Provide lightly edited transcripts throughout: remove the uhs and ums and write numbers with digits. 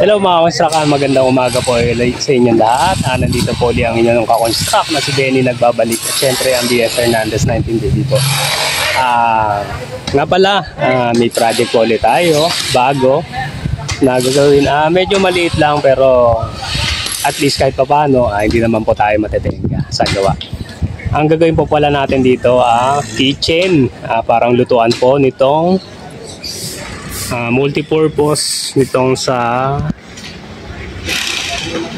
Hello mga konstrukan, magandang umaga po sa inyong lahat. Nandito po ulit ang inyong kakonstruct na si Benny nagbabalik. At syempre ang BS Hernandez 19 dito. Nga pala, may project po ulit tayo, bago, na gagawin. Medyo maliit lang pero at least kahit pa paano, hindi naman po tayo matetenga sa gawa. Ang gagawin po pala natin dito, kitchen, parang lutuan po nitong multipurpose nitong sa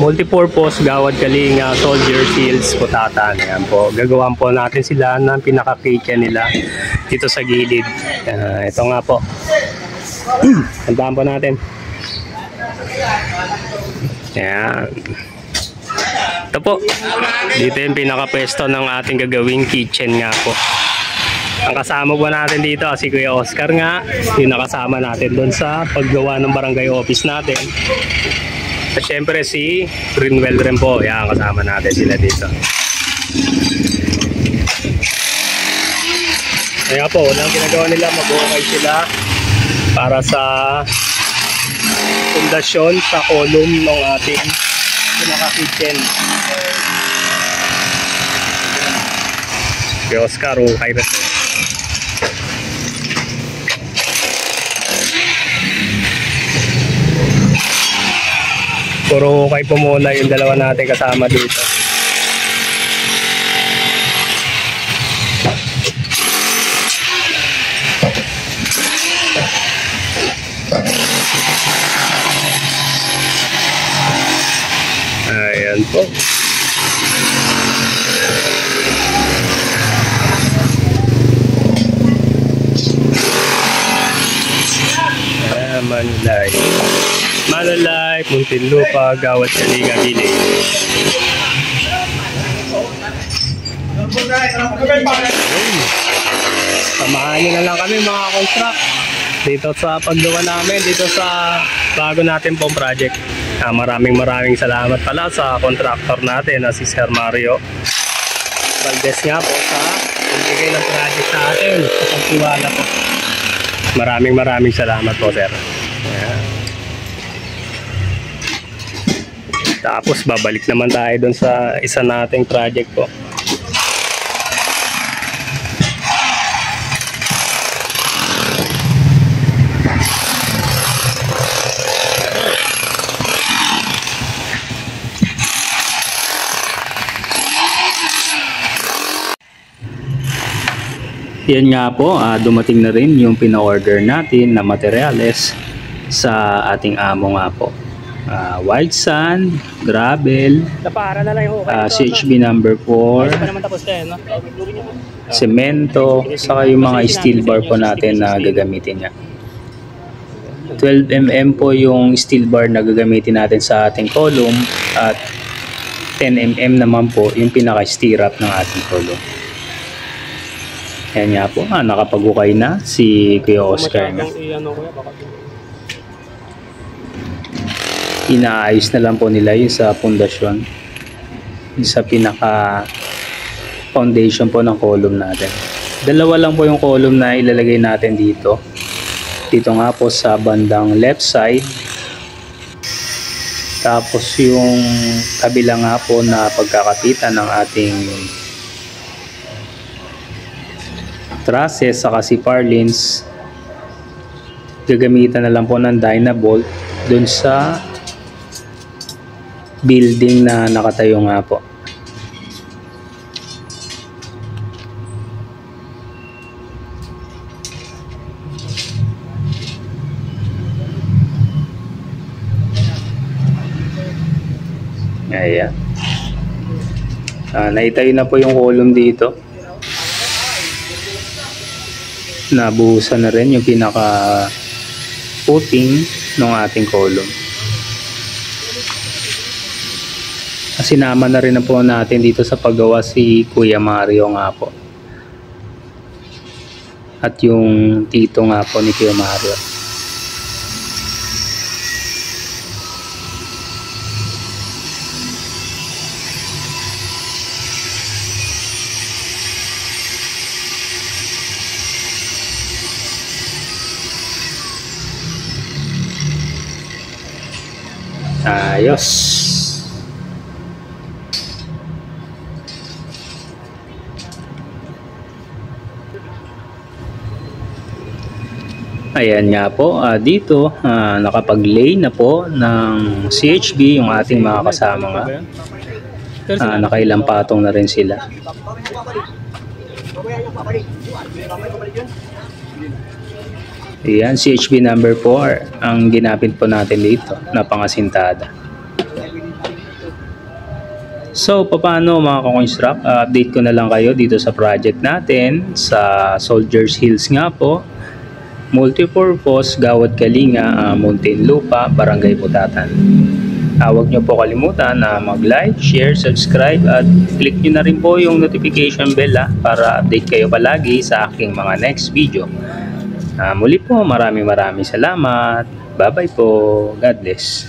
multipurpose Gawad Kalinga Soldier Shields Putatan. Ayan po, gagawan po natin sila ng pinaka-kitchen nila dito sa gilid. Ito nga po. Tandaan po natin. Ayan. Ito po, dito yung pinaka-pwesto ng ating gagawing kitchen nga po. Ang kasama po natin dito si Kuya Oscar nga, yung nakasama natin doon sa paggawa ng barangay office natin. At syempre si Greenwell rin po, yan, kasama natin sila dito. Kaya po, unang ginagawa nila, mag-ukay sila para sa pundasyon sa column ng ating pinaka-kitchen. Kuya Oscar, ukay rin. Puro kay po muna yung dalawa natin kasama dito. Ayan po. Manulay, Muntinlupa, Gawad Kalinga, Gilid. Samahan nyo na lang kami mga construct dito sa paggawa namin, dito sa bago natin pong project. Maraming salamat pala sa contractor natin na si Sir Mario Valdez nga po sa pagbigay ng project sa atin, sa pagtiwala po. Maraming salamat po, sir. Ayan. Tapos babalik naman tayo doon sa isa nating project po. Yan nga po, dumating na rin yung pina-order natin na materyales sa ating amo nga po. White sand, gravel, CHB number 4, semento, saka yung mga steel bar po natin na gagamitin niya. 12mm po yung steel bar na gagamitin natin sa ating column at 10mm naman po yung pinaka-stirrup ng ating column. Yan nga po, nakapag-ukay na si Kuya Oscar nga. Inaayos na lang po nila yung sa pundasyon, sa pinaka foundation po ng column natin. Dalawa lang po yung column na ilalagay natin dito nga po sa bandang left side, tapos yung kabila nga po na pagkakapitan ng ating trusses saka si purlins, gagamitan na lang po ng Dynabolt dun sa building na nakatayo nga po. Ayan. Naitayo na po yung column dito. Nabuhusan na rin yung pinaka footing ng ating column. Sinama na rin na po natin dito sa paggawa si Kuya Mario nga po. At yung tito nga po ni Kuya Mario. Ayos. Ayan nga po, dito nakapag-lay na po ng CHB yung ating mga kasama nga. Nakailang patong na rin sila. Ayan, CHB number 4 ang ginapit po natin dito na pangasintada. So, paano mga ka-construct? Update ko na lang kayo dito sa project natin sa Soldiers Hills nga po. Multipurpose, Gawad Kalinga, Muntinlupa, Barangay Putatan. Huwag nyo po kalimutan na mag-like, share, subscribe at click nyo na rin po yung notification bell para update kayo palagi sa aking mga next video. Muli po, maraming salamat. Bye bye po. God bless.